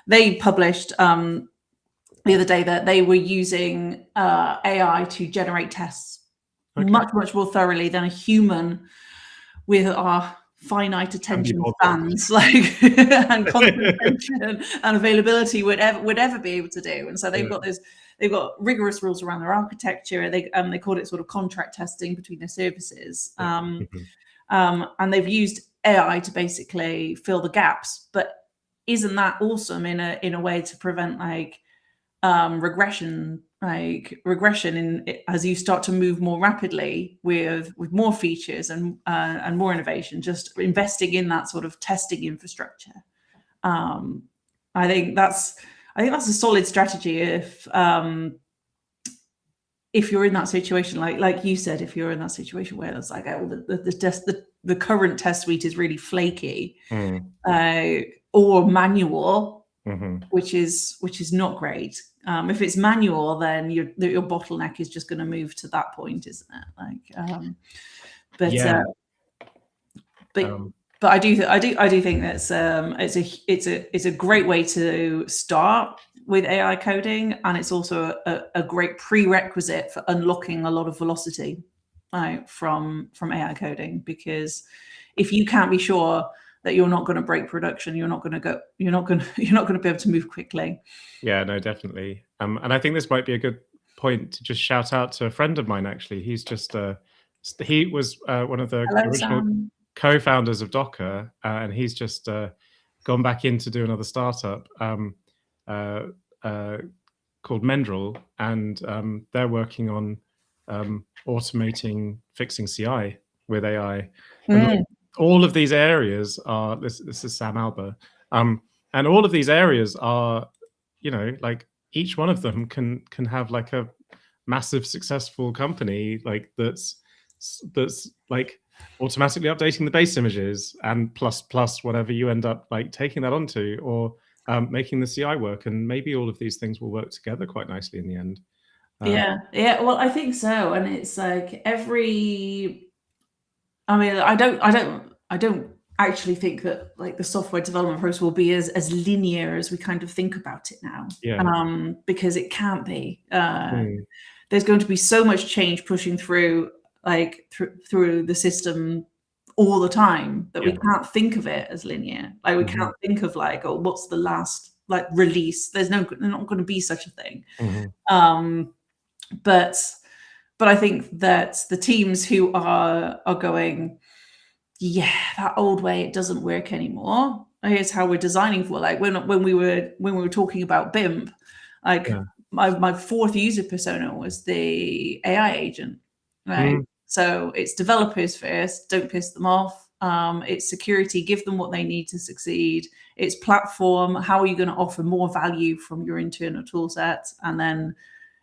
they published the other day that they were using AI to generate tests much more thoroughly than a human with our finite attention spans, like and concentration and availability would ever be able to do. And so they've got rigorous rules around their architecture. They called it sort of contract testing between their services, and they've used AI to basically fill the gaps. But isn't that awesome in a way to prevent like regression in as you start to move more rapidly with more features and more innovation, just investing in that sort of testing infrastructure. I think that's a solid strategy if you're in that situation, like you said, if you're in that situation where it's like, oh, the current test suite is really flaky or manual, which is not great. If it's manual, then your bottleneck is just going to move to that point, isn't it? Like, but I do think that's it's a great way to start with AI coding, and it's also a great prerequisite for unlocking a lot of velocity from AI coding, because if you can't be sure that you're not going to break production, you're not going to be able to move quickly. Yeah, no, definitely. And I think this might be a good point to just shout out to a friend of mine. Actually, he's just he was one of the original co-founders of Docker, and he's just gone back in to do another startup called Mendrel, and they're working on automating fixing CI with AI. And all of these areas are this is Sam Alber, and all of these areas are, you know, like each one of them can have like a massive successful company like that's like automatically updating the base images and plus whatever you end up like taking that onto, or making the CI work, and maybe all of these things will work together quite nicely in the end. Yeah, well, I think so. And it's like I don't actually think that like the software development process will be as linear as we kind of think about it now. Because it can't be. There's going to be so much change pushing through through the system all the time that we can't think of it as linear. Like we can't think of like, oh, what's the last like release? There's not going to be such a thing. But I think that the teams who are going, yeah, that old way, it doesn't work anymore. Here's how we're designing for, like, when we were talking about BIMP, like, Yeah. my fourth user persona was the AI agent, right? So it's developers first, don't piss them off. It's security, give them what they need to succeed. It's platform, how are you going to offer more value from your internal tool sets? And then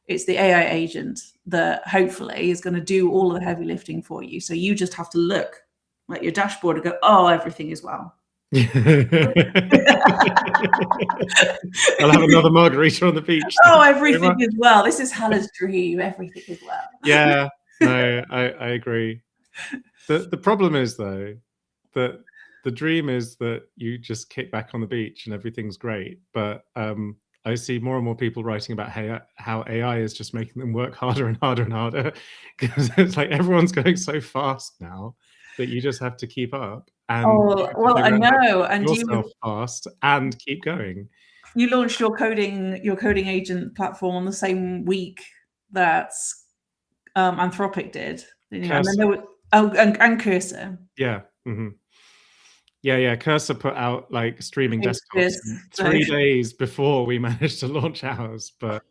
it's the AI agent that hopefully is going to do all of the heavy lifting for you. So you just have to look at your dashboard and go, oh, everything is well. I'll have another margarita on the beach. Oh, everything is well. This is Hannah's dream. Everything is well. Yeah, no, I agree. The problem is, though, that the dream is that you just kick back on the beach and everything's great. But I see more and more people writing about how AI is just making them work harder and harder and harder, because it's like everyone's going so fast now that you just have to keep up. And well, I know. And yourself fast and keep going. You launched your coding agent platform on the same week that Anthropic did, didn't you? And then there was, and Cursor. Yeah. Yeah. Cursor put out like streaming desktops 3 days before we managed to launch ours. But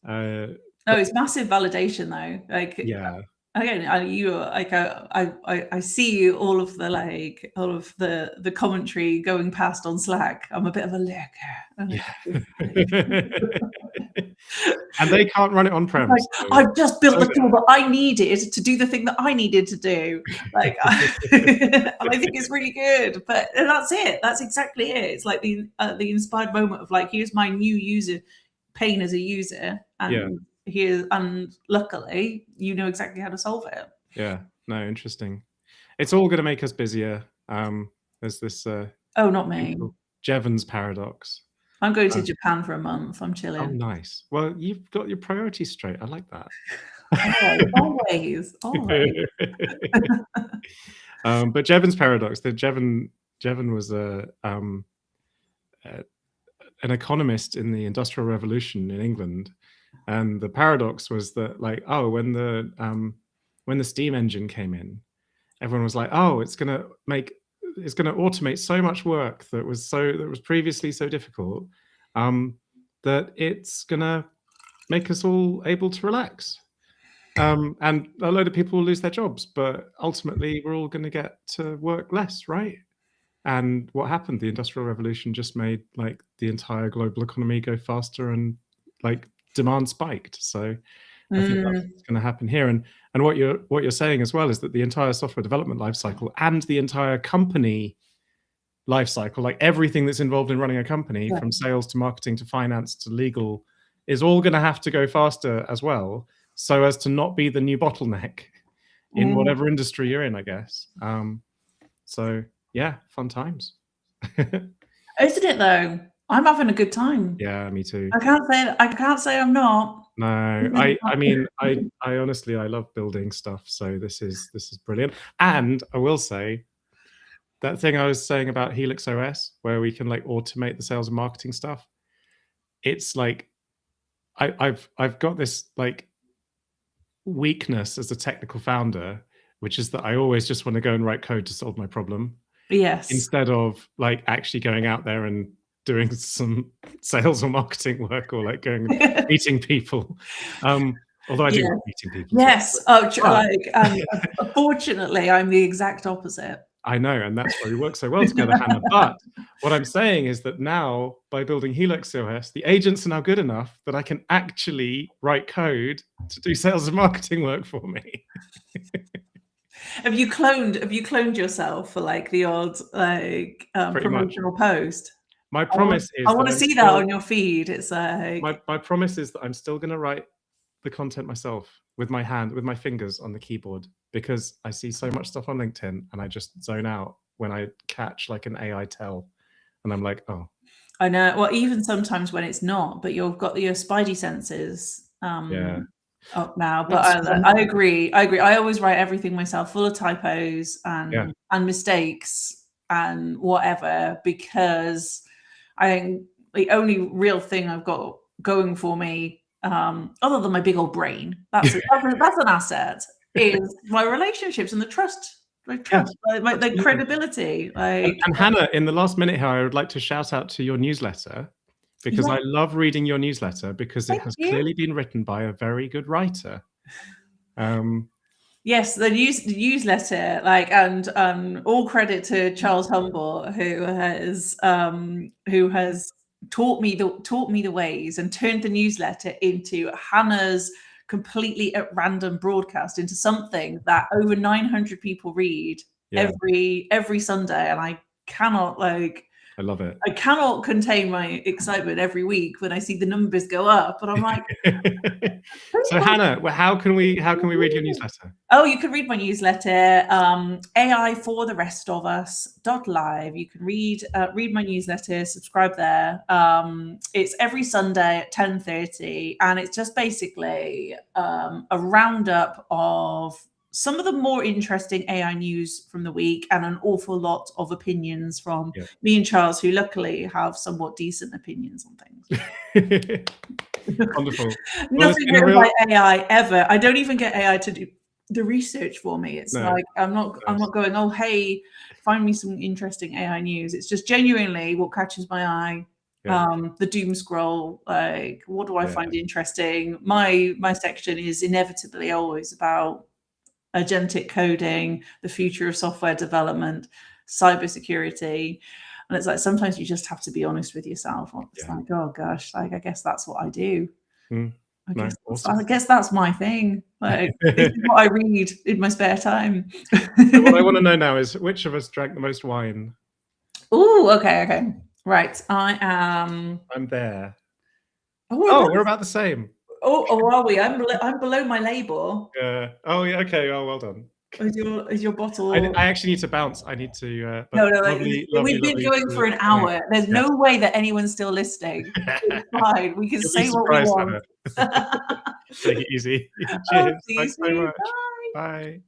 it's massive validation, though. Like, yeah. Again, I see all of the commentary going past on Slack. I'm a bit of a lurker. Yeah. And they can't run it on-prem. Like, so I've just built the tool that I needed to do the thing that I needed to do. Like, and I think it's really good. But that's it. That's exactly it. It's like the inspired moment of like, here's my new user pain as a user, and and luckily you know exactly how to solve it. Yeah, no, interesting. It's all going to make us busier. There's this not me, Jevons paradox. I'm going to Japan for a month. I'm chilling. Oh, nice. Well, you've got your priorities straight. I like that. Always. But Jevons paradox, Jevon was an economist in the Industrial Revolution in England. And the paradox was that, like, when the steam engine came in, everyone was like, it's going to automate so much work that was previously so difficult, that it's going to make us all able to relax. And a load of people will lose their jobs, but ultimately we're all going to get to work less, right? And what happened? The Industrial Revolution just made like the entire global economy go faster, and like demand spiked. So I think that's what's going to happen here. And what you're saying as well is that the entire software development lifecycle and the entire company lifecycle, like everything that's involved in running a company, from sales to marketing to finance to legal, is all going to have to go faster as well, so as to not be the new bottleneck in whatever industry you're in, I guess. So yeah, fun times. Isn't it though? I'm having a good time. Yeah, me too. I can't say I'm not. No, I mean, I honestly, I love building stuff. So this is brilliant. And I will say, that thing I was saying about Helix OS, where we can like automate the sales and marketing stuff, it's like I've got this like weakness as a technical founder, which is that I always just want to go and write code to solve my problem. Yes. Instead of like actually going out there and doing some sales or marketing work, or like going and meeting people. Although I do like meeting people. Yes. Unfortunately, I'm the exact opposite. I know, and that's why we work so well together, Hannah. But what I'm saying is that now, by building Helix OS, the agents are now good enough that I can actually write code to do sales and marketing work for me. Have you cloned yourself for like the odd like promotional post? My promise is I want to see that on your feed. It's like my promise is that I'm still going to write the content myself with my hand, with my fingers on the keyboard, because I see so much stuff on LinkedIn and I just zone out when I catch like an AI tell, and I'm like, oh. I know. Well, even sometimes when it's not, but you've got your spidey senses up now. But I agree. I always write everything myself, full of typos and mistakes and whatever, because I think the only real thing I've got going for me, other than my big old brain, that's an asset, is my relationships and the trust Yes, like the absolutely. credibility. Like, And Hannah, in the last minute here, I would like to shout out to your newsletter, because yeah, I love reading your newsletter, because it thank has you. clearly been written by a very good writer. Yes, the newsletter, like, and all credit to Charles Humble, who has taught me the ways and turned the newsletter into Hannah's completely at random broadcast into something that over 900 people read Yeah, every Sunday, and I love it. I cannot contain my excitement every week when I see the numbers go up, and I'm like, So Hannah, well, how can we read your newsletter? oh, you can read my newsletter, AI for the rest of us.live. You can read my newsletter, subscribe there. It's every Sunday at 10:30, and it's just basically a roundup of some of the more interesting AI news from the week, and an awful lot of opinions from Yeah. me and Charles, who luckily have somewhat decent opinions on things. Wonderful. Well, it's Nothing been a written real by AI ever. I don't even get AI to do the research for me. It's No, like I'm not nice. going, oh hey, find me some interesting AI news. It's just genuinely what catches my eye. Yeah, The doom scroll, like what do I yeah, find interesting? My section is inevitably always about agentic coding, the future of software development, cybersecurity. And it's like sometimes you just have to be honest with yourself. It's yeah. like, oh gosh, like I guess that's what I do. Mm, no, I awesome. guess that's my thing. Like this is what I read in my spare time. So what I wanna know now is, which of us drank the most wine? Oh, okay. Right. I am. I'm there. Oh, we're Oh, we're both. about the same. Oh, are we? I'm below my label. Yeah. Oh, yeah, okay. Oh, well done. Is your bottle? I actually need to bounce. I need to, but No. Like, lovely, we've been lovely going to for an hang out. hour. There's Yes. no way that anyone's still listening. It's fine. We can You'll be say what we surprised, want. Hannah. Take it easy. Oh, Cheers. see you Thanks so soon. much. Bye. Bye.